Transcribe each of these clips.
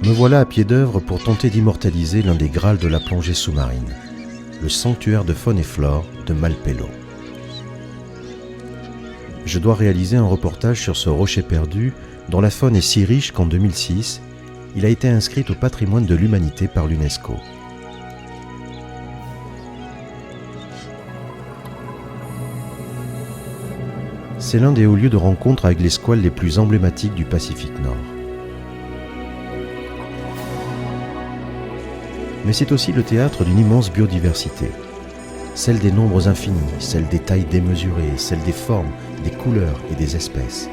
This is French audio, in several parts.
Me voilà à pied d'œuvre pour tenter d'immortaliser l'un des grâles de la plongée sous-marine, le sanctuaire de faune et flore de Malpelo. Je dois réaliser un reportage sur ce rocher perdu dont la faune est si riche qu'en 2006, il a été inscrit au patrimoine de l'humanité par l'UNESCO. C'est l'un des hauts lieux de rencontre avec les squales les plus emblématiques du Pacifique Nord. Mais c'est aussi le théâtre d'une immense biodiversité. Celle des nombres infinis, celle des tailles démesurées, celle des formes, des couleurs et des espèces.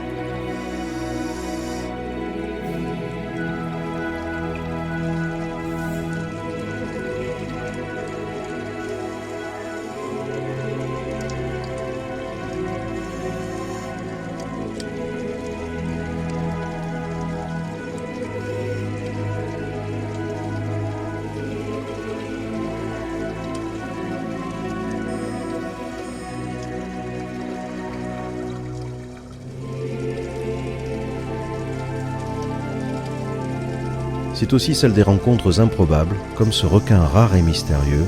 C'est aussi celle des rencontres improbables, comme ce requin rare et mystérieux,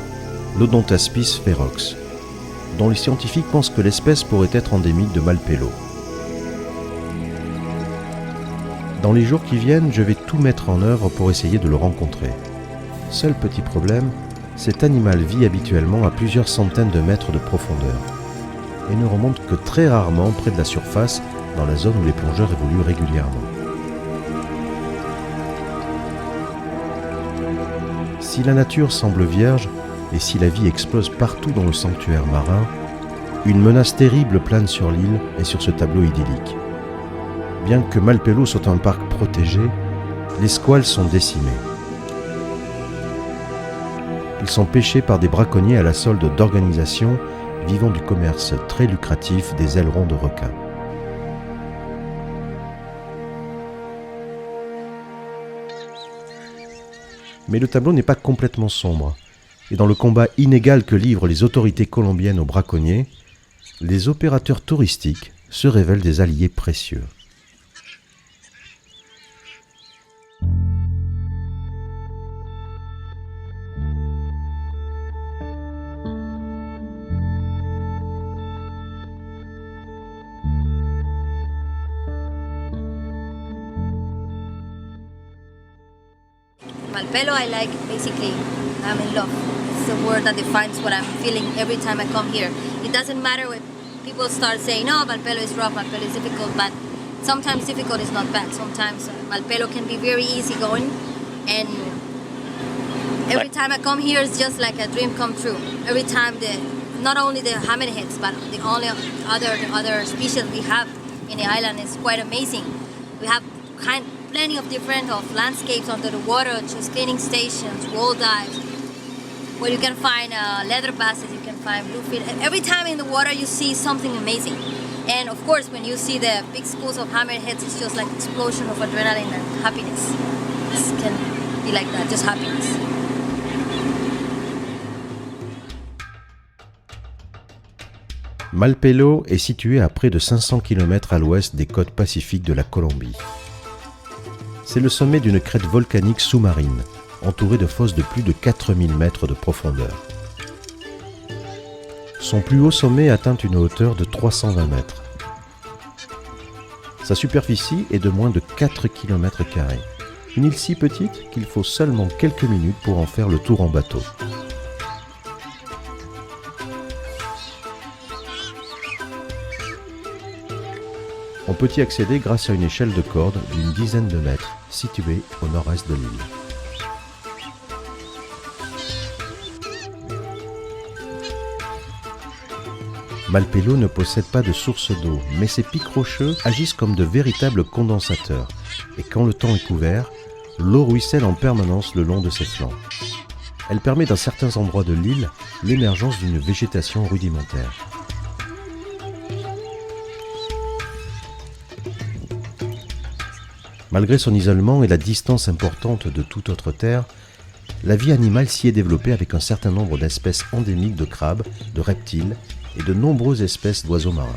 l'Odontaspis ferox, dont les scientifiques pensent que l'espèce pourrait être endémique de Malpelo. Dans les jours qui viennent, je vais tout mettre en œuvre pour essayer de le rencontrer. Seul petit problème, cet animal vit habituellement à plusieurs centaines de mètres de profondeur et ne remonte que très rarement près de la surface dans la zone où les plongeurs évoluent régulièrement. Si la nature semble vierge et si la vie explose partout dans le sanctuaire marin, une menace terrible plane sur l'île et sur ce tableau idyllique. Bien que Malpelo soit un parc protégé, les squales sont décimés. Ils sont pêchés par des braconniers à la solde d'organisations vivant du commerce très lucratif des ailerons de requins. Mais le tableau n'est pas complètement sombre, et dans le combat inégal que livrent les autorités colombiennes aux braconniers, les opérateurs touristiques se révèlent des alliés précieux. Malpelo, I like basically, I'm in love. It's the word that defines what I'm feeling every time I come here. It doesn't matter when people start saying, no, Malpelo is rough, Malpelo is difficult, but sometimes difficult is not bad. Sometimes Malpelo can be very easy going, and every time I come here, it's just like a dream come true. Every time, not only the hammerheads, but the other species we have in the island is quite amazing. We have plenty of different landscapes under the water, just cleaning stations, wall dives, where you can find leather basses, you can find bluefin. And every time in the water you see something amazing. And of course, when you see the big schools of hammerheads, it's just like an explosion of adrenaline and happiness. It can be like that, just happiness. Malpelo est situé à près de 500 km à l'ouest des côtes pacifiques de la Colombie. C'est le sommet d'une crête volcanique sous-marine, entourée de fosses de plus de 4000 mètres de profondeur. Son plus haut sommet atteint une hauteur de 320 mètres. Sa superficie est de moins de 4 km². Une île si petite qu'il faut seulement quelques minutes pour en faire le tour en bateau. On peut y accéder grâce à une échelle de corde d'une dizaine de mètres située au nord-est de l'île. Malpelo ne possède pas de source d'eau, mais ses pics rocheux agissent comme de véritables condensateurs. Et quand le temps est couvert, l'eau ruisselle en permanence le long de ses flancs. Elle permet dans certains endroits de l'île l'émergence d'une végétation rudimentaire. Malgré son isolement et la distance importante de toute autre terre, la vie animale s'y est développée avec un certain nombre d'espèces endémiques de crabes, de reptiles et de nombreuses espèces d'oiseaux marins.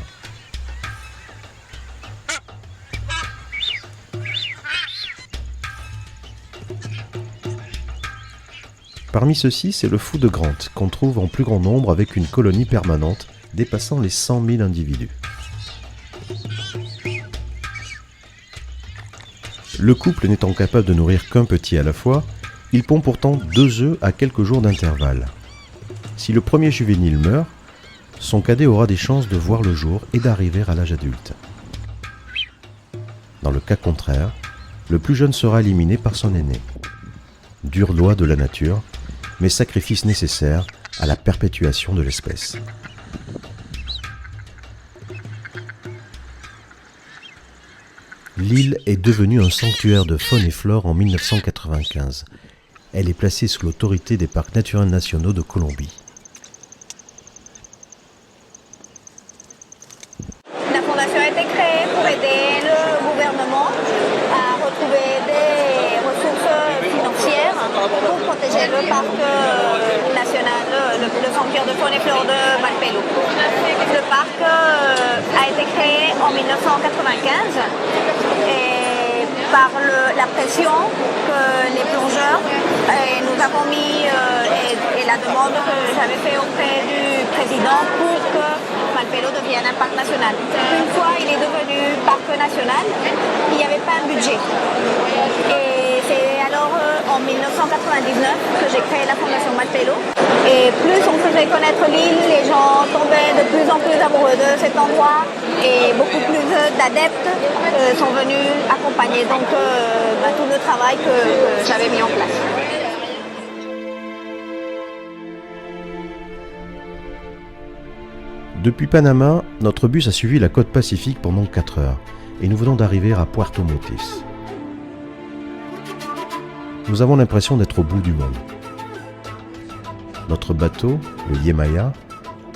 Parmi ceux-ci, c'est le fou de Grant, qu'on trouve en plus grand nombre avec une colonie permanente dépassant les 100 000 individus. Le couple n'étant capable de nourrir qu'un petit à la fois, il pond pourtant 2 œufs à quelques jours d'intervalle. Si le premier juvénile meurt, son cadet aura des chances de voir le jour et d'arriver à l'âge adulte. Dans le cas contraire, le plus jeune sera éliminé par son aîné. Dure loi de la nature, mais sacrifice nécessaire à la perpétuation de l'espèce. L'île est devenue un sanctuaire de faune et flore en 1995. Elle est placée sous l'autorité des parcs naturels nationaux de Colombie. La fondation a été créée pour aider le gouvernement à retrouver des ressources financières pour protéger le parc national, le sanctuaire de faune et flore de Malpelo. Le parc a été créé en 1995 et par la pression que les plongeurs nous avons mis et la demande que j'avais fait auprès du président pour que Malpelo devienne un parc national. Une fois il est devenu parc national, il n'y avait pas un budget. Et c'est alors en 1999 que j'ai créé la fondation Malpelo. Et plus on faisait connaître l'île, les gens tombaient de plus en plus amoureux de cet endroit et beaucoup plus d'adeptes sont venus accompagner donc tout le travail que j'avais mis en place. Depuis Panama, notre bus a suivi la côte pacifique pendant 4 heures et nous venons d'arriver à Puerto Motis. Nous avons l'impression d'être au bout du monde. Notre bateau, le Yemaya,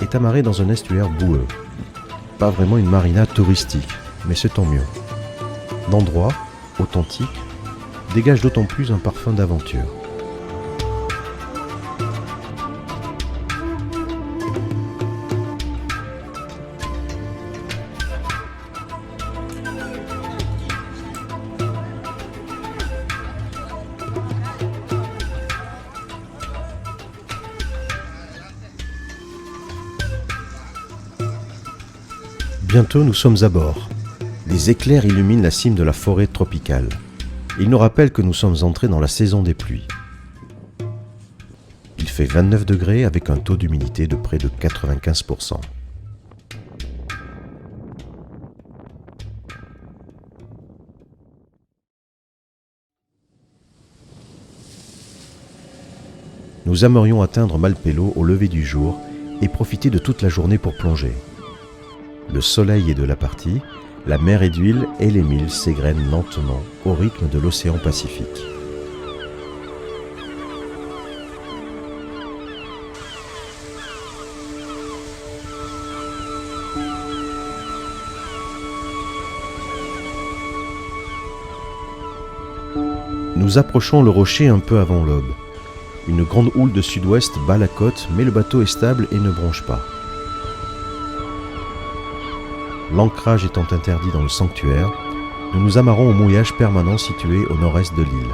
est amarré dans un estuaire boueux. Pas vraiment une marina touristique, mais c'est tant mieux. L'endroit, authentique, dégage d'autant plus un parfum d'aventure. Bientôt, nous sommes à bord. Les éclairs illuminent la cime de la forêt tropicale. Ils nous rappellent que nous sommes entrés dans la saison des pluies. Il fait 29 degrés avec un taux d'humidité de près de 95%. Nous aimerions atteindre Malpelo au lever du jour et profiter de toute la journée pour plonger. Le soleil est de la partie, la mer est d'huile et les milles s'égrènent lentement au rythme de l'océan Pacifique. Nous approchons le rocher un peu avant l'aube. Une grande houle de sud-ouest bat la côte, mais le bateau est stable et ne bronche pas. L'ancrage étant interdit dans le sanctuaire, nous nous amarrons au mouillage permanent situé au nord-est de l'île.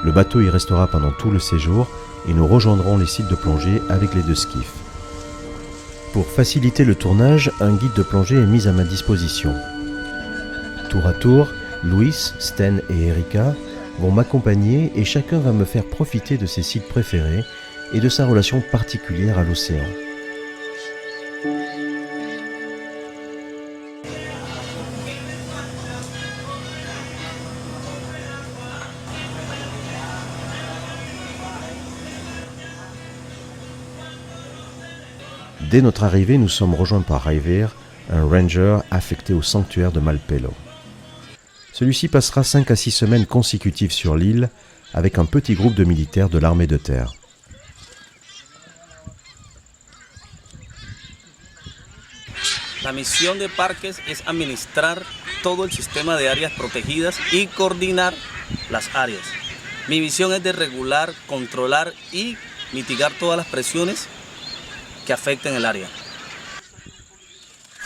Le bateau y restera pendant tout le séjour et nous rejoindrons les sites de plongée avec les 2 skiffs. Pour faciliter le tournage, un guide de plongée est mis à ma disposition. Tour à tour, Luis, Sten et Erika vont m'accompagner et chacun va me faire profiter de ses sites préférés et de sa relation particulière à l'océan. Dès notre arrivée, nous sommes rejoints par Javier, un ranger affecté au sanctuaire de Malpelo. Celui-ci passera 5 à 6 semaines consécutives sur l'île avec un petit groupe de militaires de l'armée de terre. La misión de parques es administrar todo el sistema de áreas protegidas y coordinar las áreas. Mi misión es de regular, controlar y mitigar todas las presiones que afecten el área.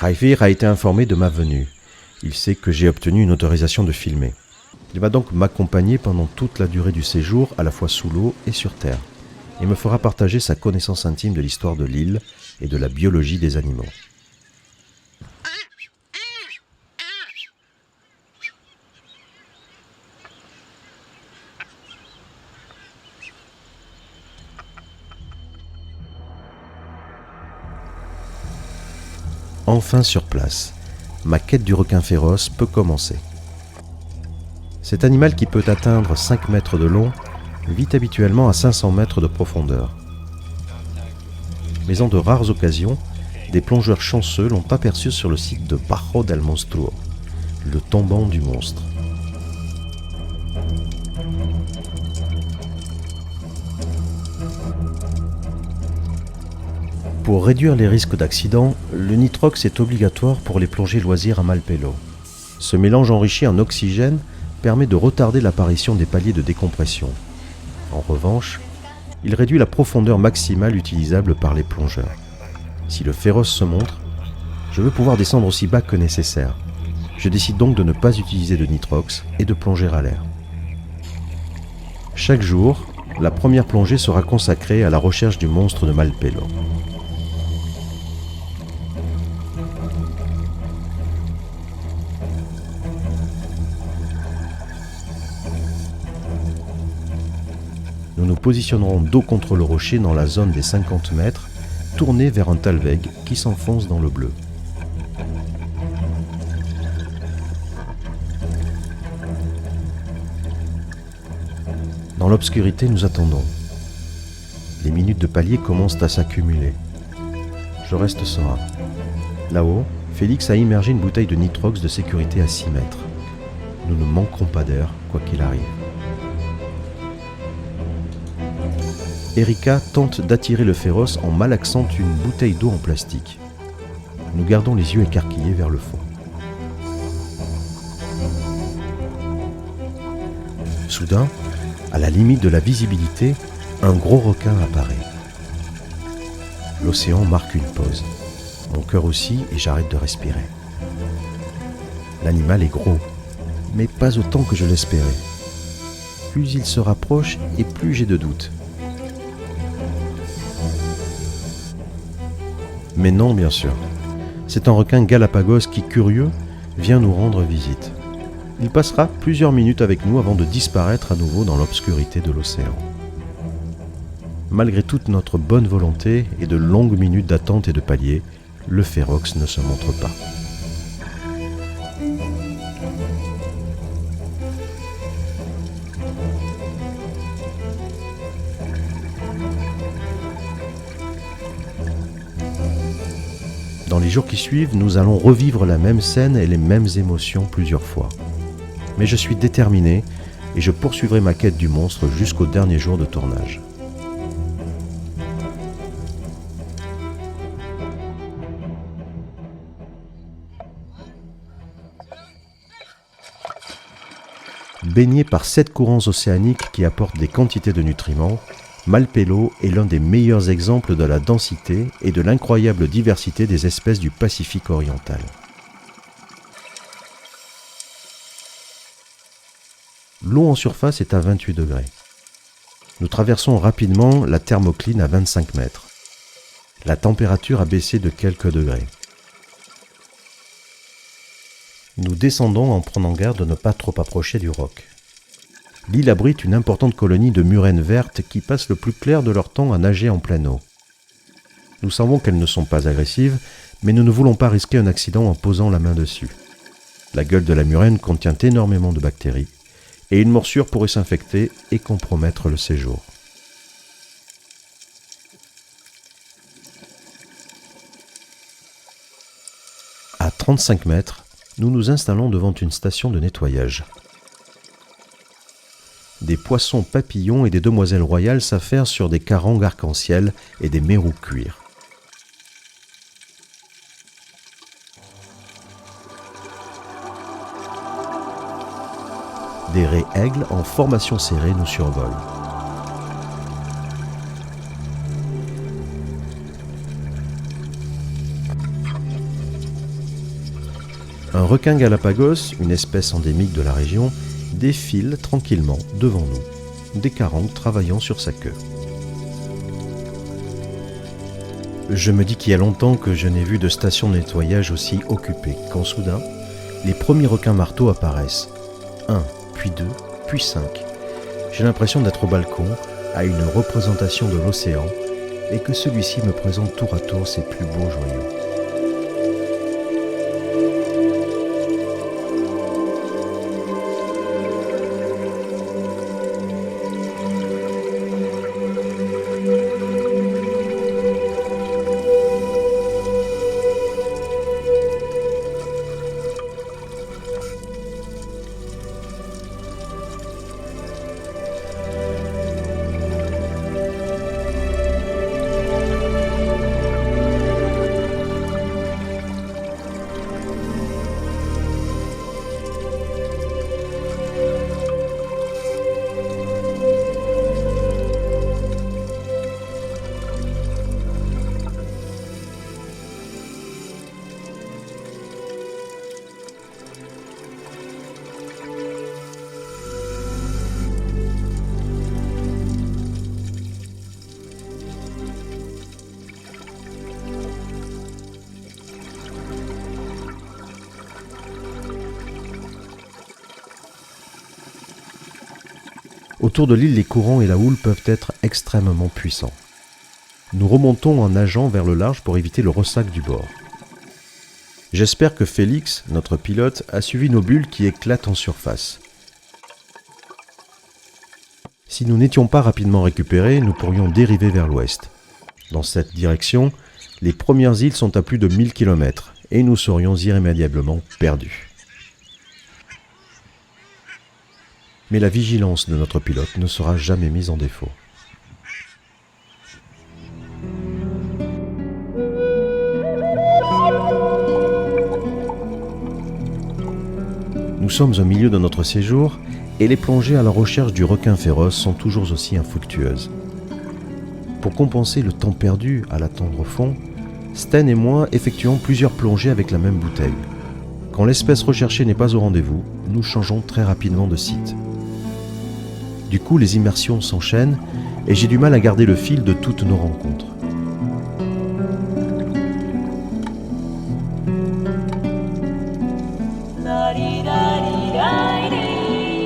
Jaifir a été informé de ma venue. Il sait que j'ai obtenu une autorisation de filmer. Il va donc m'accompagner pendant toute la durée du séjour, à la fois sous l'eau et sur terre, et me fera partager sa connaissance intime de l'histoire de l'île et de la biologie des animaux. Enfin sur place, ma quête du requin féroce peut commencer. Cet animal qui peut atteindre 5 mètres de long vit habituellement à 500 mètres de profondeur. Mais en de rares occasions, des plongeurs chanceux l'ont aperçu sur le site de Bajo del Monstruo, le tombant du monstre. Pour réduire les risques d'accident, le nitrox est obligatoire pour les plongées loisirs à Malpelo. Ce mélange enrichi en oxygène permet de retarder l'apparition des paliers de décompression. En revanche, il réduit la profondeur maximale utilisable par les plongeurs. Si le féroce se montre, je veux pouvoir descendre aussi bas que nécessaire. Je décide donc de ne pas utiliser de nitrox et de plonger à l'air. Chaque jour, la première plongée sera consacrée à la recherche du monstre de Malpelo. Nous nous positionnerons dos contre le rocher dans la zone des 50 mètres, tournés vers un talweg qui s'enfonce dans le bleu. Dans l'obscurité, nous attendons. Les minutes de palier commencent à s'accumuler. Je reste serein. Là-haut, Félix a immergé une bouteille de nitrox de sécurité à 6 mètres. Nous ne manquerons pas d'air, quoi qu'il arrive. Erika tente d'attirer le féroce en malaxant une bouteille d'eau en plastique. Nous gardons les yeux écarquillés vers le fond. Soudain, à la limite de la visibilité, un gros requin apparaît. L'océan marque une pause. Mon cœur aussi et j'arrête de respirer. L'animal est gros, mais pas autant que je l'espérais. Plus il se rapproche et plus j'ai de doutes. Mais non, bien sûr. C'est un requin Galapagos qui, curieux, vient nous rendre visite. Il passera plusieurs minutes avec nous avant de disparaître à nouveau dans l'obscurité de l'océan. Malgré toute notre bonne volonté et de longues minutes d'attente et de palier, le férox ne se montre pas. Dans les jours qui suivent, nous allons revivre la même scène et les mêmes émotions plusieurs fois. Mais je suis déterminé et je poursuivrai ma quête du monstre jusqu'au dernier jour de tournage. Baigné par 7 courants océaniques qui apportent des quantités de nutriments, Malpelo est l'un des meilleurs exemples de la densité et de l'incroyable diversité des espèces du Pacifique oriental. L'eau en surface est à 28 degrés. Nous traversons rapidement la thermocline à 25 mètres. La température a baissé de quelques degrés. Nous descendons en prenant garde de ne pas trop approcher du roc. L'île abrite une importante colonie de murènes vertes qui passent le plus clair de leur temps à nager en pleine eau. Nous savons qu'elles ne sont pas agressives, mais nous ne voulons pas risquer un accident en posant la main dessus. La gueule de la murène contient énormément de bactéries, et une morsure pourrait s'infecter et compromettre le séjour. À 35 mètres, nous nous installons devant une station de nettoyage. Des poissons papillons et des demoiselles royales s'affairent sur des carangues arc-en-ciel et des mérous cuir. Des raies aigles en formation serrée nous survolent. Un requin Galapagos, une espèce endémique de la région, défile tranquillement devant nous, des carangues travaillant sur sa queue. Je me dis qu'il y a longtemps que je n'ai vu de station de nettoyage aussi occupée, quand soudain, les premiers requins marteaux apparaissent. 1, puis 2, puis 5. J'ai l'impression d'être au balcon, à une représentation de l'océan, et que celui-ci me présente tour à tour ses plus beaux joyaux. Autour de l'île, les courants et la houle peuvent être extrêmement puissants. Nous remontons en nageant vers le large pour éviter le ressac du bord. J'espère que Félix, notre pilote, a suivi nos bulles qui éclatent en surface. Si nous n'étions pas rapidement récupérés, nous pourrions dériver vers l'ouest. Dans cette direction, les premières îles sont à plus de 1000 km et nous serions irrémédiablement perdus. Mais la vigilance de notre pilote ne sera jamais mise en défaut. Nous sommes au milieu de notre séjour et les plongées à la recherche du requin féroce sont toujours aussi infructueuses. Pour compenser le temps perdu à l'attendre au fond, Sten et moi effectuons plusieurs plongées avec la même bouteille. Quand l'espèce recherchée n'est pas au rendez-vous, nous changeons très rapidement de site. Du coup, les immersions s'enchaînent et j'ai du mal à garder le fil de toutes nos rencontres.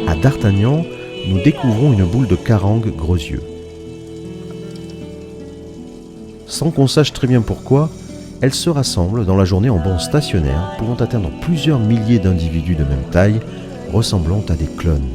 À D'Artagnan, nous découvrons une boule de carangue gros yeux. Sans qu'on sache très bien pourquoi, elles se rassemblent dans la journée en bancs stationnaires, pouvant atteindre plusieurs milliers d'individus de même taille, ressemblant à des clones.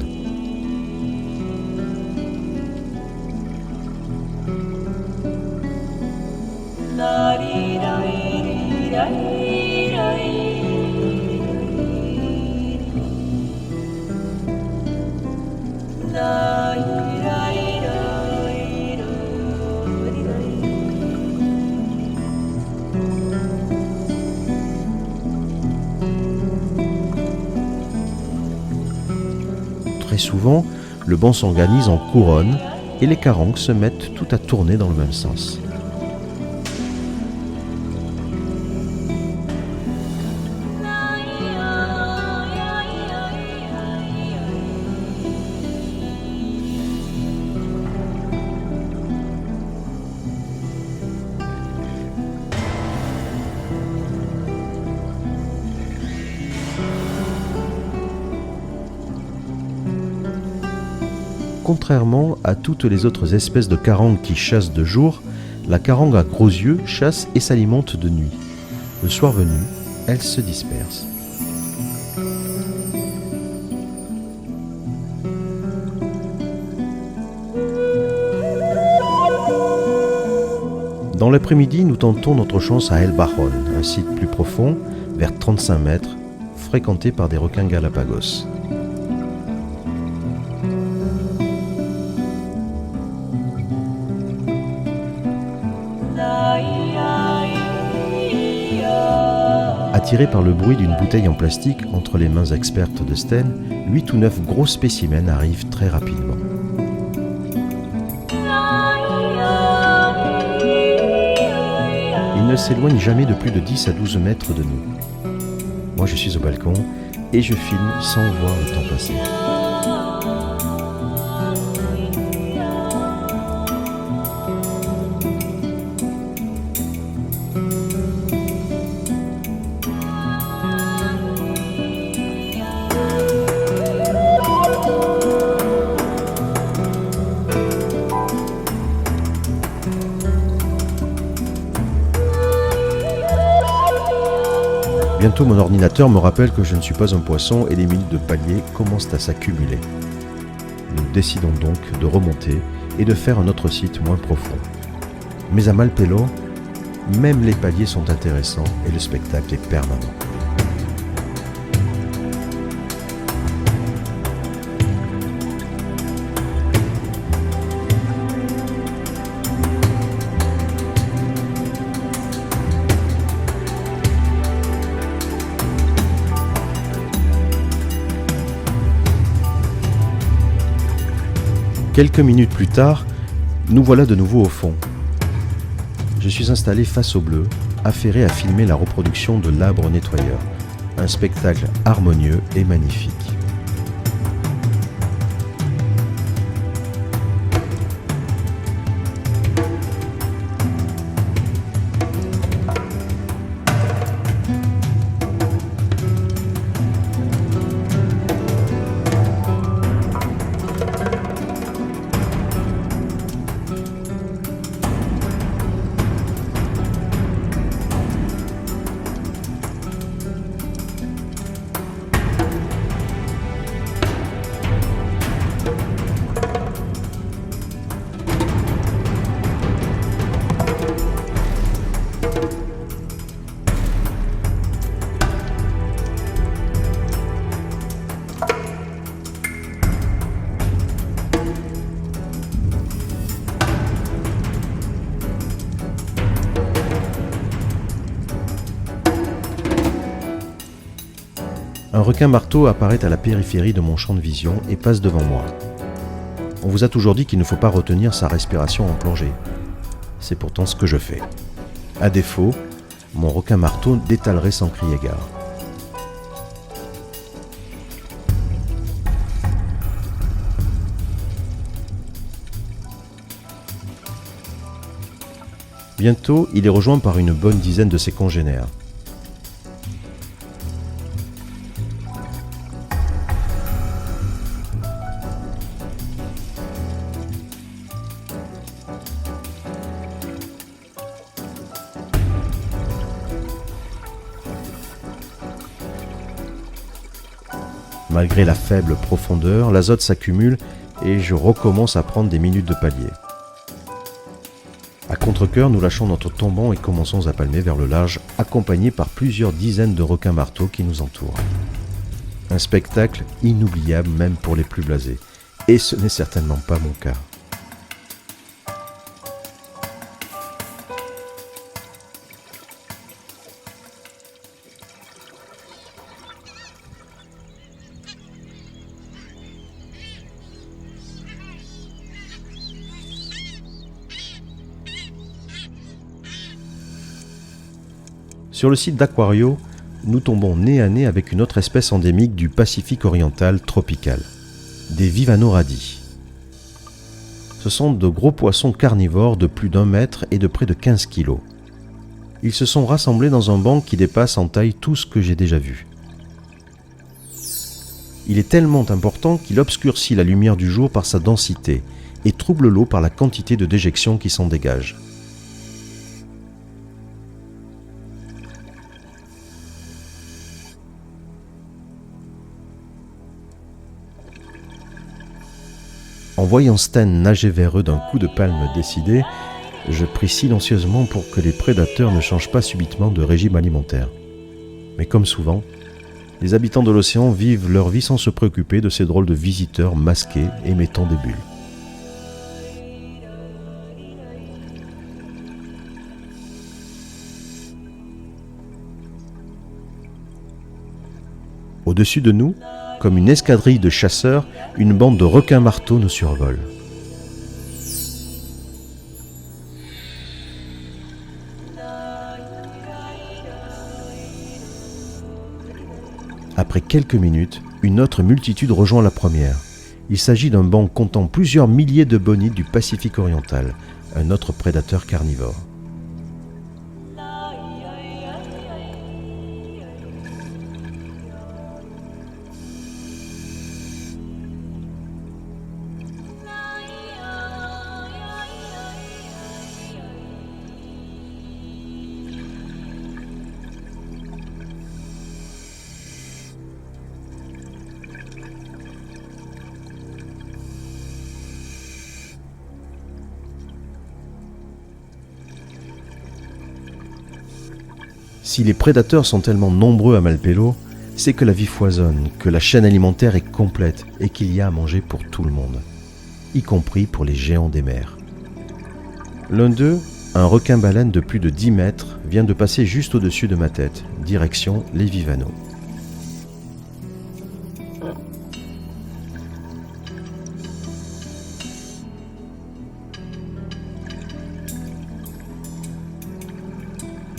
Très souvent, le banc s'organise en couronne et les carangues se mettent tout à tourner dans le même sens. Contrairement à toutes les autres espèces de carangues qui chassent de jour, la carangue à gros yeux chasse et s'alimente de nuit. Le soir venu, elle se disperse. Dans l'après-midi, nous tentons notre chance à El Bajon, un site plus profond, vers 35 mètres, fréquenté par des requins Galapagos. Attiré par le bruit d'une bouteille en plastique entre les mains expertes de Sten, 8 ou 9 gros spécimens arrivent très rapidement. Ils ne s'éloignent jamais de plus de 10 à 12 mètres de nous. Moi je suis au balcon et je filme sans voir le temps passer. Bientôt mon ordinateur me rappelle que je ne suis pas un poisson et les minutes de palier commencent à s'accumuler. Nous décidons donc de remonter et de faire un autre site moins profond. Mais à Malpelo, même les paliers sont intéressants et le spectacle est permanent. Quelques minutes plus tard, nous voilà de nouveau au fond. Je suis installé face au bleu, affairé à filmer la reproduction de l'arbre nettoyeur, un spectacle harmonieux et magnifique. Un requin-marteau apparaît à la périphérie de mon champ de vision et passe devant moi. On vous a toujours dit qu'il ne faut pas retenir sa respiration en plongée. C'est pourtant ce que je fais. À défaut, mon requin-marteau détalerait sans crier gare. Bientôt, il est rejoint par une bonne dizaine de ses congénères. Malgré la faible profondeur, l'azote s'accumule et je recommence à prendre des minutes de palier. À contre-cœur, nous lâchons notre tombant et commençons à palmer vers le large, accompagnés par plusieurs dizaines de requins-marteaux qui nous entourent. Un spectacle inoubliable même pour les plus blasés. Et ce n'est certainement pas mon cas. Sur le site d'Aquario, nous tombons nez à nez avec une autre espèce endémique du Pacifique oriental tropical, des Vivanoradi. Ce sont de gros poissons carnivores de plus d'1 mètre et de près de 15 kilos. Ils se sont rassemblés dans un banc qui dépasse en taille tout ce que j'ai déjà vu. Il est tellement important qu'il obscurcit la lumière du jour par sa densité et trouble l'eau par la quantité de déjections qui s'en dégagent. En voyant Sten nager vers eux d'un coup de palme décidé, je prie silencieusement pour que les prédateurs ne changent pas subitement de régime alimentaire. Mais comme souvent, les habitants de l'océan vivent leur vie sans se préoccuper de ces drôles de visiteurs masqués émettant des bulles. Au-dessus de nous, comme une escadrille de chasseurs, une bande de requins-marteaux nous survole. Après quelques minutes, une autre multitude rejoint la première. Il s'agit d'un banc comptant plusieurs milliers de bonites du Pacifique oriental, un autre prédateur carnivore. Si les prédateurs sont tellement nombreux à Malpelo, c'est que la vie foisonne, que la chaîne alimentaire est complète et qu'il y a à manger pour tout le monde, y compris pour les géants des mers. L'un d'eux, un requin-baleine de plus de 10 mètres, vient de passer juste au-dessus de ma tête, direction les Vivanos.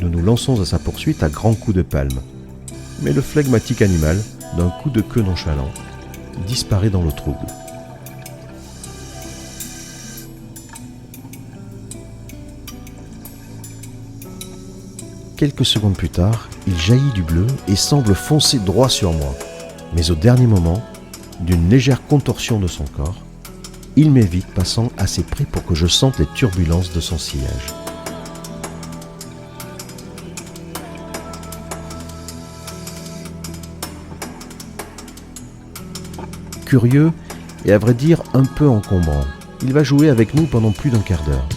Nous nous lançons à sa poursuite à grands coups de palme. Mais le flegmatique animal, d'un coup de queue nonchalant, disparaît dans le trouble. Quelques secondes plus tard, il jaillit du bleu et semble foncer droit sur moi. Mais au dernier moment, d'une légère contorsion de son corps, il m'évite, passant assez près pour que je sente les turbulences de son sillage. Curieux et à vrai dire un peu encombrant, il va jouer avec nous pendant plus d'un quart d'heure.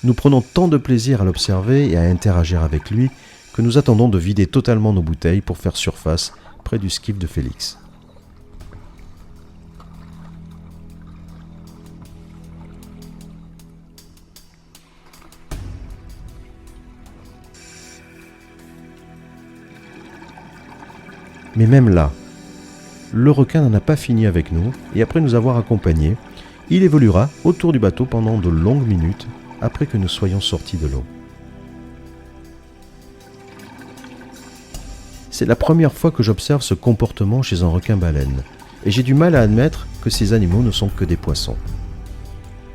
Nous prenons tant de plaisir à l'observer et à interagir avec lui que nous attendons de vider totalement nos bouteilles pour faire surface près du skiff de Félix. Mais même là, le requin n'en a pas fini avec nous et après nous avoir accompagnés, il évoluera autour du bateau pendant de longues minutes après que nous soyons sortis de l'eau. C'est la première fois que j'observe ce comportement chez un requin-baleine et j'ai du mal à admettre que ces animaux ne sont que des poissons.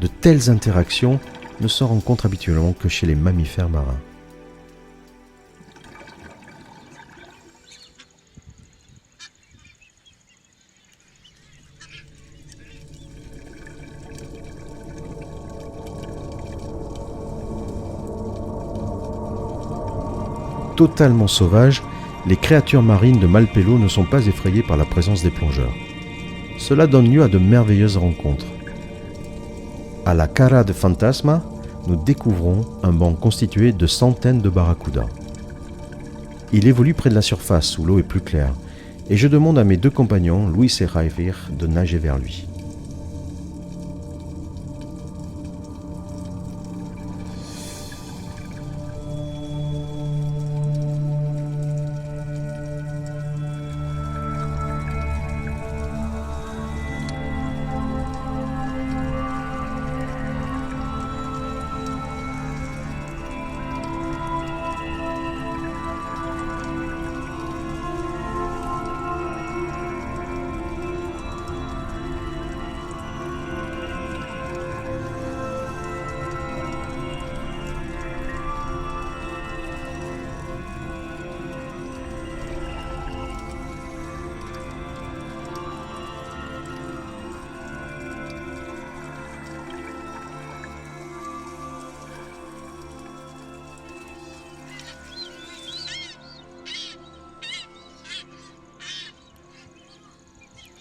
De telles interactions ne se rencontrent habituellement que chez les mammifères marins. totalement sauvages, les créatures marines de Malpelo ne sont pas effrayées par la présence des plongeurs. Cela donne lieu à de merveilleuses rencontres. À la Cara de Fantasma, nous découvrons un banc constitué de centaines de barracudas. Il évolue près de la surface où l'eau est plus claire, et je demande à mes deux compagnons, Luis et Javier, de nager vers lui.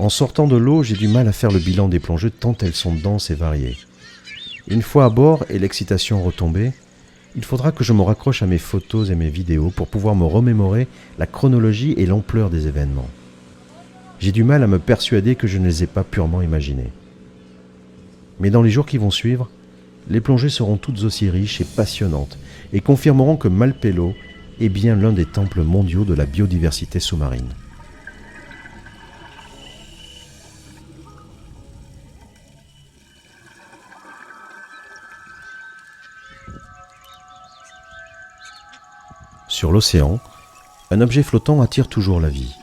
En sortant de l'eau, j'ai du mal à faire le bilan des plongées tant elles sont denses et variées. Une fois à bord et l'excitation retombée, il faudra que je me raccroche à mes photos et mes vidéos pour pouvoir me remémorer la chronologie et l'ampleur des événements. J'ai du mal à me persuader que je ne les ai pas purement imaginés. Mais dans les jours qui vont suivre, les plongées seront toutes aussi riches et passionnantes et confirmeront que Malpelo est bien l'un des temples mondiaux de la biodiversité sous-marine. Sur l'océan, un objet flottant attire toujours la vie.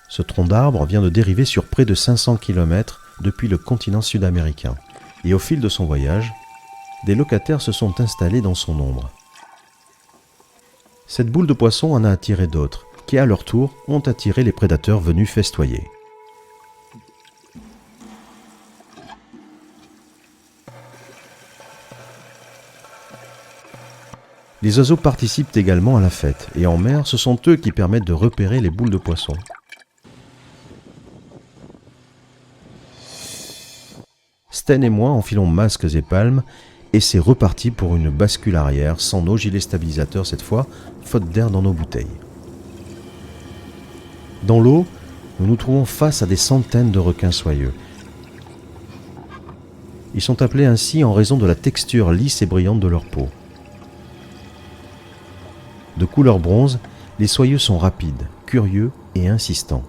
Ce tronc d'arbre vient de dériver sur près de 500 km depuis le continent sud-américain, et au fil de son voyage, des locataires se sont installés dans son ombre. Cette boule de poisson en a attiré d'autres, qui à leur tour ont attiré les prédateurs venus festoyer. Les oiseaux participent également à la fête, et en mer, ce sont eux qui permettent de repérer les boules de poisson. Sten et moi enfilons masques et palmes, et c'est reparti pour une bascule arrière, sans nos gilets stabilisateurs cette fois, faute d'air dans nos bouteilles. Dans l'eau, nous nous trouvons face à des centaines de requins soyeux. Ils sont appelés ainsi en raison de la texture lisse et brillante de leur peau. De couleur bronze, les soyeux sont rapides, curieux et insistants.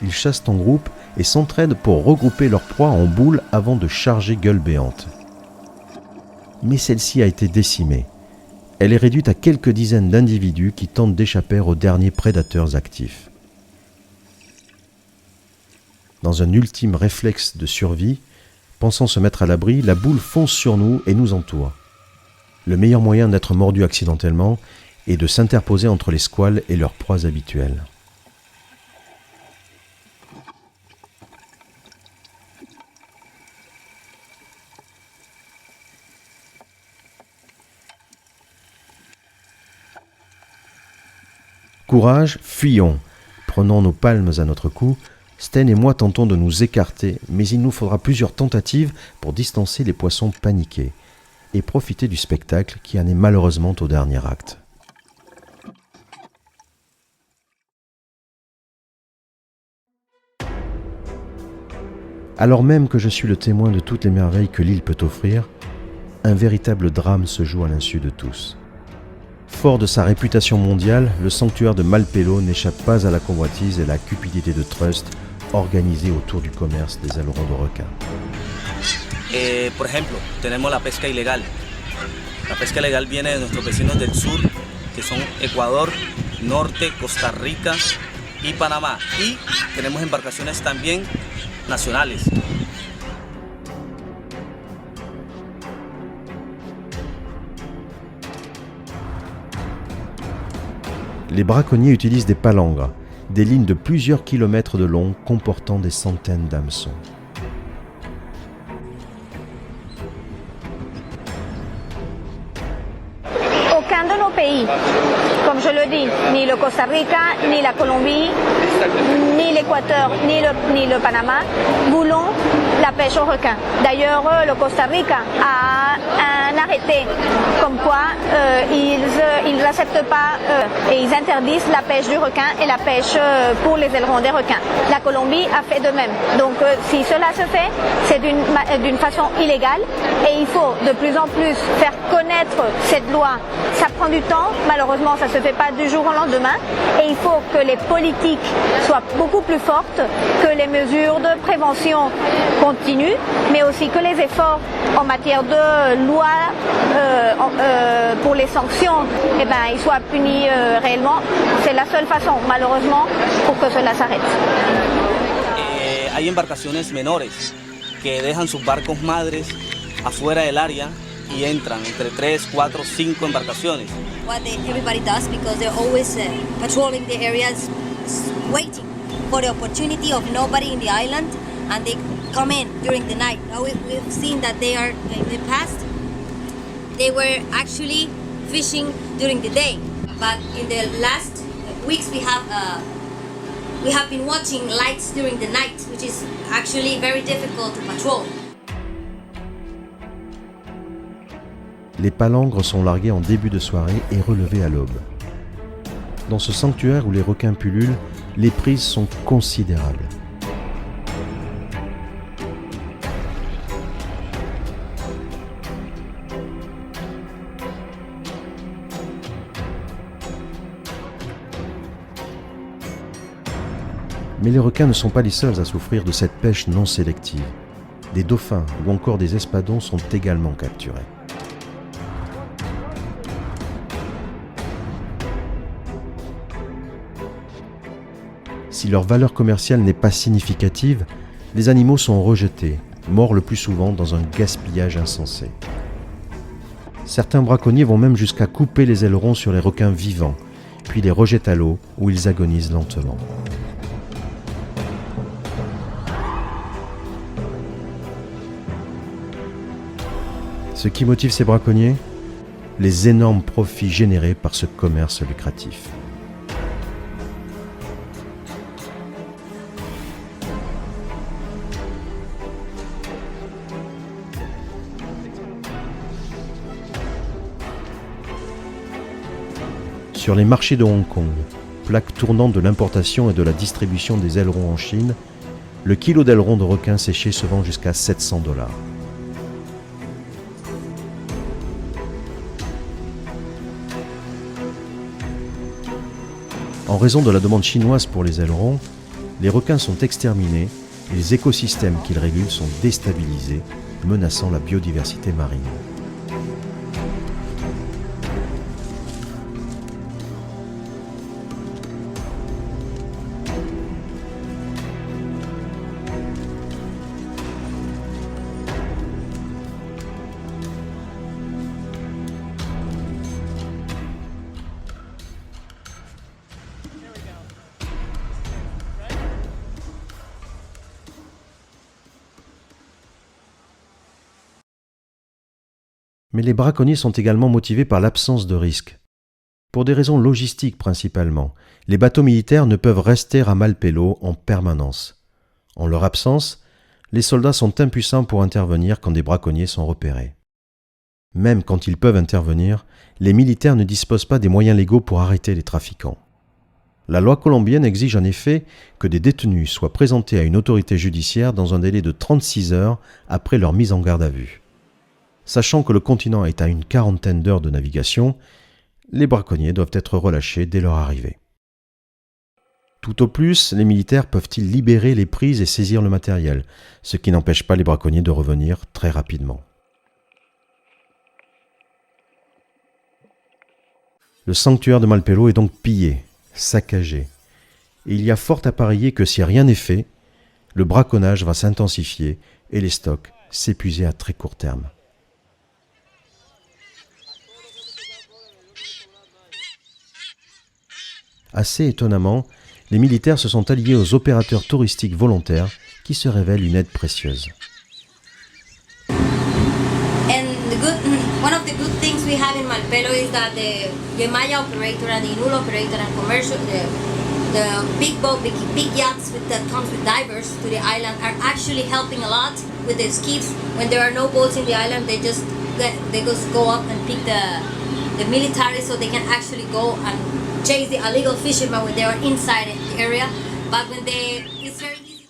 Ils chassent en groupe et s'entraident pour regrouper leur proie en boules avant de charger gueule béante. Mais celle-ci a été décimée. Elle est réduite à quelques dizaines d'individus qui tentent d'échapper aux derniers prédateurs actifs. Dans un ultime réflexe de survie, pensant se mettre à l'abri, la boule fonce sur nous et nous entoure. Le meilleur moyen d'être mordu accidentellement est de s'interposer entre les squales et leurs proies habituelles. Courage, fuyons. Prenons nos palmes à notre cou. Sten et moi tentons de nous écarter, mais il nous faudra plusieurs tentatives pour distancer les poissons paniqués et profiter du spectacle qui en est malheureusement au dernier acte. Alors même que je suis le témoin de toutes les merveilles que l'île peut offrir, un véritable drame se joue à l'insu de tous. Fort de sa réputation mondiale, le sanctuaire de Malpelo n'échappe pas à la convoitise et la cupidité de trusts organisés autour du commerce des ailerons de requins. Por ejemplo, tenemos la pesca ilegal. La pesca ilegal viene de nuestros vecinos del sur, que son Ecuador, Norte, Costa Rica y Panamá. Y tenemos embarcaciones también nacionales. Les braconniers utilisent des palangres, des lignes de plusieurs kilomètres de long comportant des centaines d'hameçons. Aucun de nos pays, comme je le dis, ni le Costa Rica, ni la Colombie, ni l'Équateur, ni le Panama, voulons la pêche au requin. D'ailleurs, le Costa Rica a un arrêté comme quoi ils n'acceptent pas et ils interdisent la pêche du requin et la pêche pour les ailerons des requins. La Colombie a fait de même. Donc si cela se fait, c'est d'une façon illégale et il faut de plus en plus faire connaître cette loi. Ça prend du temps, malheureusement ça ne se fait pas du jour au lendemain et il faut que les politiques soient beaucoup plus fortes, que les mesures de prévention continuent, mais aussi que les efforts en matière de loi pour les sanctions, ils soient punis réellement. C'est la seule façon, malheureusement, pour que cela s'arrête. Hay embarcaciones menores que dejan sus barcos madres afuera del área y entran entre 3, 4, 5 embarcaciones. What everybody does, because they're always patrolling the areas, waiting for the opportunity of nobody in the island, and they come in during the night. Now we've seen that they are, in the past, they were actually fishing during the day, but in the last weeks we have been watching lights during the night, which is actually very difficult to patrol. Les palangres sont largués en début de soirée et relevés à l'aube. Dans ce sanctuaire où les requins pullulent, les prises sont considérables. Mais les requins ne sont pas les seuls à souffrir de cette pêche non sélective. Des dauphins ou encore des espadons sont également capturés. Si leur valeur commerciale n'est pas significative, les animaux sont rejetés, morts le plus souvent dans un gaspillage insensé. Certains braconniers vont même jusqu'à couper les ailerons sur les requins vivants, puis les rejettent à l'eau où ils agonisent lentement. Ce qui motive ces braconniers ? Les énormes profits générés par ce commerce lucratif. Sur les marchés de Hong Kong, plaque tournante de l'importation et de la distribution des ailerons en Chine, le kilo d'ailerons de requin séché se vend jusqu'à 700 $. En raison de la demande chinoise pour les ailerons, les requins sont exterminés et les écosystèmes qu'ils régulent sont déstabilisés, menaçant la biodiversité marine. Mais les braconniers sont également motivés par l'absence de risque. Pour des raisons logistiques principalement, les bateaux militaires ne peuvent rester à Malpelo en permanence. En leur absence, les soldats sont impuissants pour intervenir quand des braconniers sont repérés. Même quand ils peuvent intervenir, les militaires ne disposent pas des moyens légaux pour arrêter les trafiquants. La loi colombienne exige en effet que des détenus soient présentés à une autorité judiciaire dans un délai de 36 heures après leur mise en garde à vue. Sachant que le continent est à une quarantaine d'heures de navigation, Les braconniers doivent être relâchés dès leur arrivée. Tout au plus, les militaires peuvent-ils libérer les prises et saisir le matériel, ce qui n'empêche pas les braconniers de revenir très rapidement. Le sanctuaire de Malpelo est donc pillé, saccagé. Et il y a fort à parier que si rien n'est fait, le braconnage va s'intensifier et les stocks s'épuiser à très court terme. Assez étonnamment, les militaires se sont alliés aux opérateurs touristiques volontaires qui se révèlent une aide précieuse. One of the good things we have in Malpelo is that the Yemaya operator and the Inul operator and commercial, the big boat, big yachts that comes with divers to the island are actually helping a lot with the skiffs. When there are no boats in the island, they just go up and pick the military so they can actually go and chase the illegal fishermen when they are inside the area. But when it's very easy.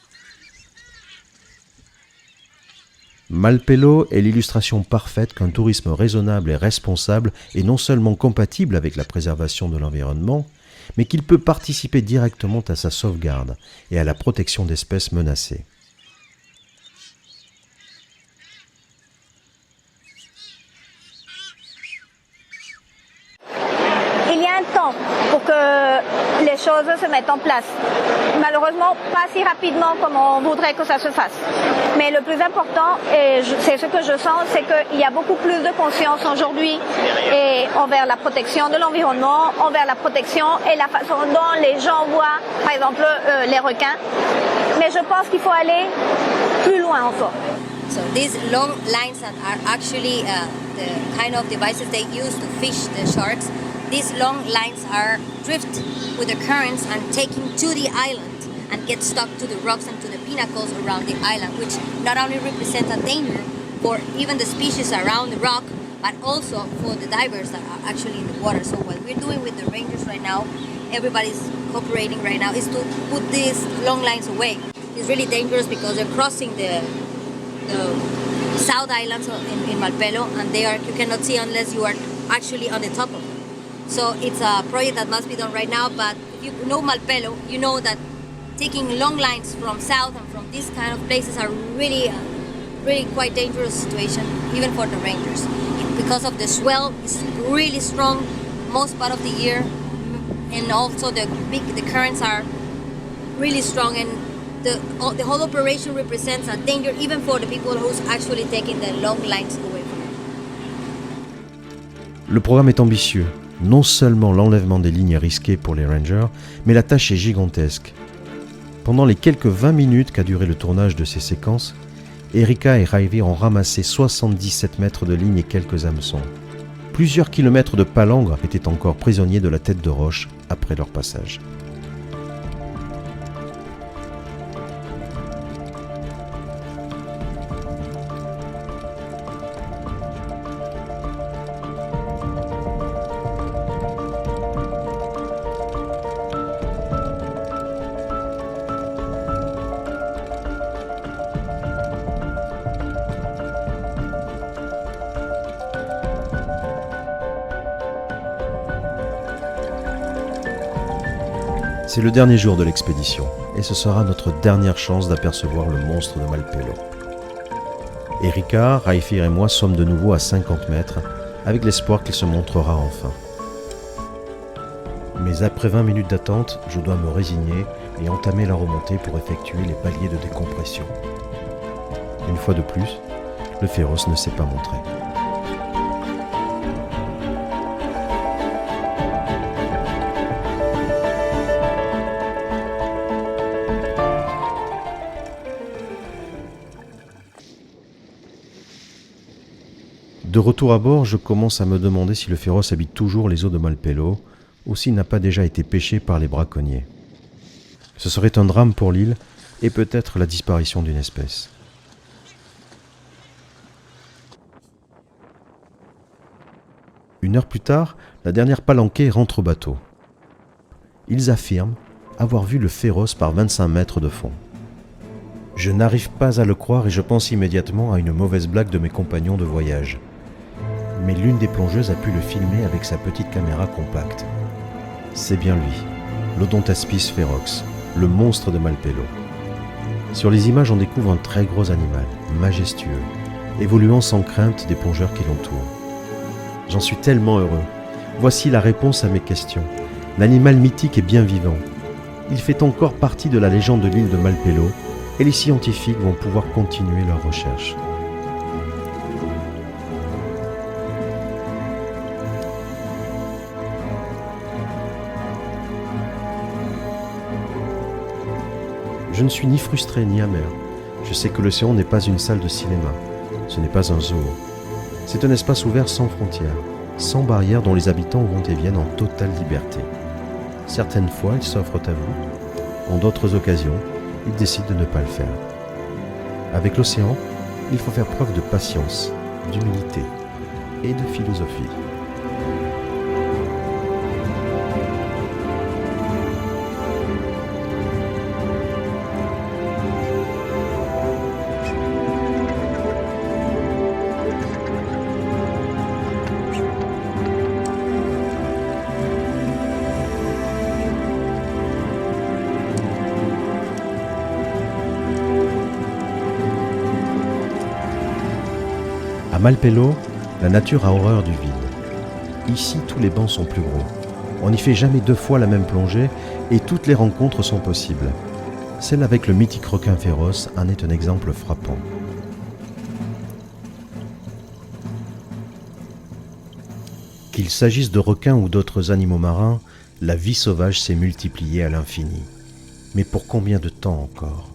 Malpelo est l'illustration parfaite qu'un tourisme raisonnable et responsable est non seulement compatible avec la préservation de l'environnement, mais qu'il peut participer directement à sa sauvegarde et à la protection d'espèces menacées. Il y a un temps pour que les choses se mettent en place. Malheureusement, pas si rapidement comme on voudrait que ça se fasse. Mais le plus important, et c'est ce que je sens, c'est qu'il y a beaucoup plus de conscience aujourd'hui envers la protection de l'environnement, envers la protection et la façon dont les gens voient, par exemple, les requins. Mais je pense qu'il faut aller plus loin encore. So these long lines that are actually the kind of devices they use to fish the sharks. These long lines are drift with the currents and taken to the island and get stuck to the rocks and to the pinnacles around the island, which not only represent a danger for even the species around the rock, but also for the divers that are actually in the water. So what we're doing with the rangers right now, everybody's cooperating right now, is to put these long lines away. It's really dangerous because they're crossing the South Islands in Malpelo, and you cannot see unless you are actually on the top of it. So it's a project that must be done right now, but if you know Malpelo, you know that taking long lines from south and from these kind of places are really quite dangerous situation, even for the rangers. Because of the swell, it's really strong most part of the year, and also the currents are really strong, and the whole operation represents a danger even for the people who's actually taking the long lines away from it. Le programme est ambitieux. Non seulement l'enlèvement des lignes est risqué pour les rangers, mais la tâche est gigantesque. Pendant les quelques 20 minutes qu'a duré le tournage de ces séquences, Erika et Raivir ont ramassé 77 mètres de lignes et quelques hameçons. Plusieurs kilomètres de palangres étaient encore prisonniers de la tête de roche après leur passage. C'est le dernier jour de l'expédition, et ce sera notre dernière chance d'apercevoir le monstre de Malpelo. Erika, Raifir et moi sommes de nouveau à 50 mètres, avec l'espoir qu'il se montrera enfin. Mais après 20 minutes d'attente, je dois me résigner et entamer la remontée pour effectuer les paliers de décompression. Une fois de plus, le féroce ne s'est pas montré. De retour à bord, je commence à me demander si le féroce habite toujours les eaux de Malpelo ou s'il n'a pas déjà été pêché par les braconniers. Ce serait un drame pour l'île et peut-être la disparition d'une espèce. Une heure plus tard, la dernière palanquée rentre au bateau. Ils affirment avoir vu le féroce par 25 mètres de fond. Je n'arrive pas à le croire et je pense immédiatement à une mauvaise blague de mes compagnons de voyage. mais l'une des plongeuses a pu le filmer avec sa petite caméra compacte. C'est bien lui, l'Odontaspis ferox, le monstre de Malpelo. Sur les images, on découvre un très gros animal, majestueux, évoluant sans crainte des plongeurs qui l'entourent. J'en suis tellement heureux. Voici la réponse à mes questions. L'animal mythique est bien vivant. Il fait encore partie de la légende de l'île de Malpelo et les scientifiques vont pouvoir continuer leurs recherches. Je ne suis ni frustré ni amer. Je sais que l'océan n'est pas une salle de cinéma. Ce n'est pas un zoo. C'est un espace ouvert sans frontières, sans barrières dont les habitants vont et viennent en totale liberté. Certaines fois, ils s'offrent à vous. En d'autres occasions, ils décident de ne pas le faire. Avec l'océan, il faut faire preuve de patience, d'humilité et de philosophie. À Malpelo, la nature a horreur du vide. Ici, tous les bancs sont plus gros. On n'y fait jamais 2 fois la même plongée et toutes les rencontres sont possibles. Celle avec le mythique requin féroce en est un exemple frappant. Qu'il s'agisse de requins ou d'autres animaux marins, la vie sauvage s'est multipliée à l'infini. Mais pour combien de temps encore ?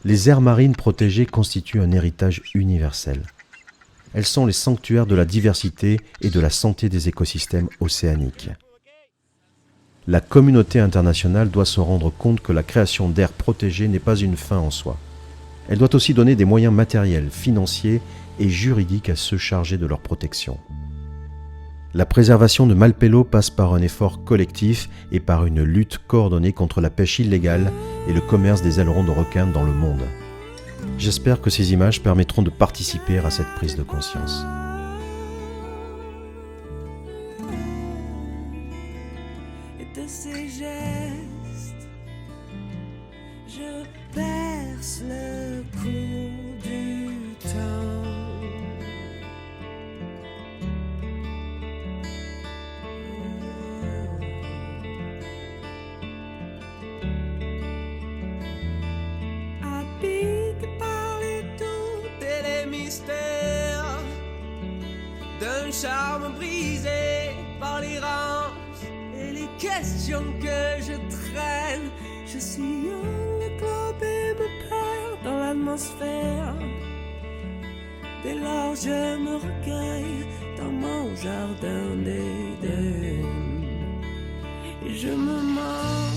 Les aires marines protégées constituent un héritage universel. Elles sont les sanctuaires de la diversité et de la santé des écosystèmes océaniques. La communauté internationale doit se rendre compte que la création d'aires protégées n'est pas une fin en soi. Elle doit aussi donner des moyens matériels, financiers et juridiques à ceux chargés de leur protection. La préservation de Malpelo passe par un effort collectif et par une lutte coordonnée contre la pêche illégale et le commerce des ailerons de requins dans le monde. J'espère que ces images permettront de participer à cette prise de conscience. inverse le cours du temps. Habité par les doutes et les mystères d'un charme brisé par l'errance et les questions que je traîne. Je sillonne le globe et me perds dans l'atmosphère. Dès lors je me recueille dans mon jardin d'Éden et je me mens.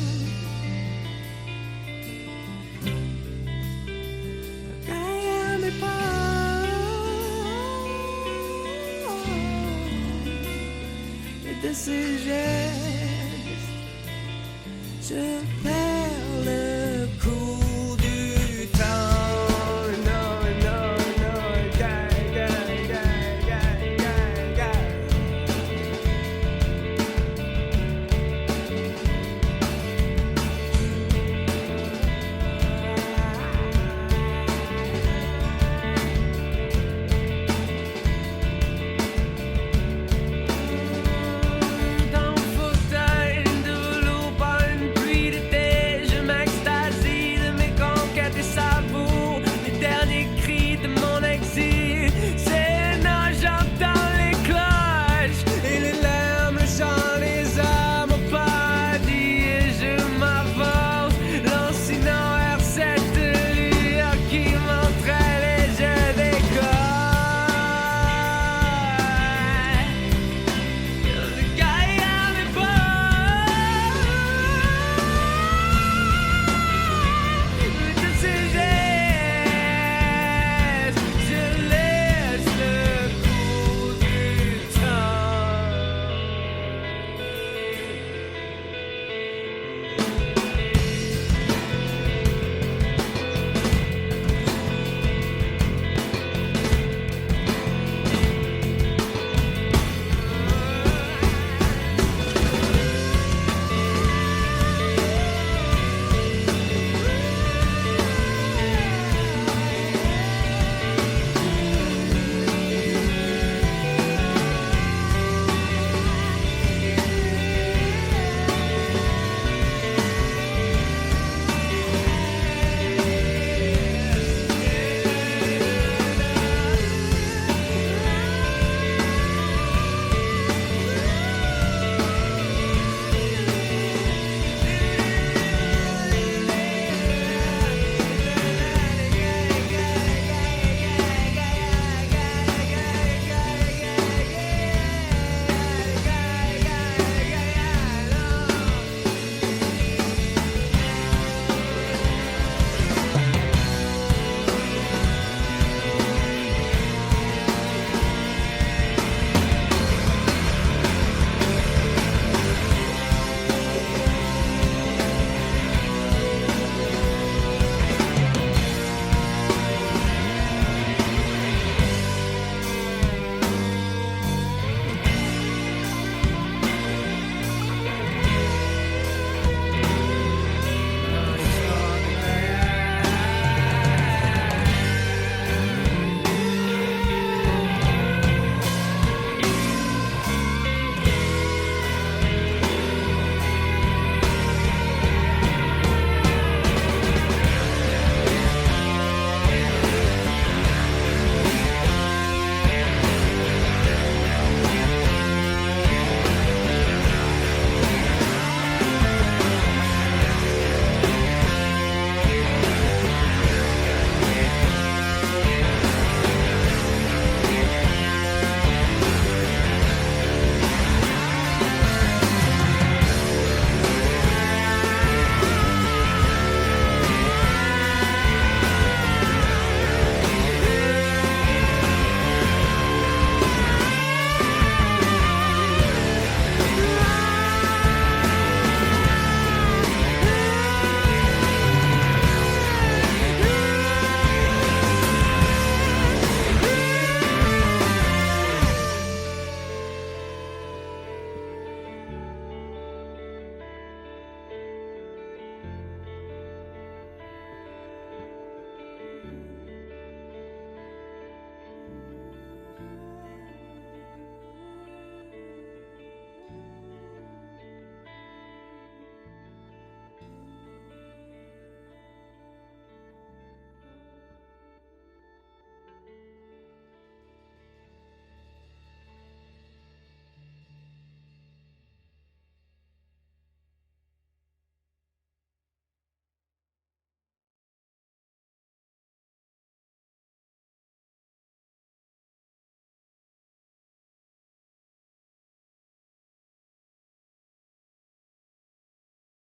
Derrière mes pas et de ces gestes je perds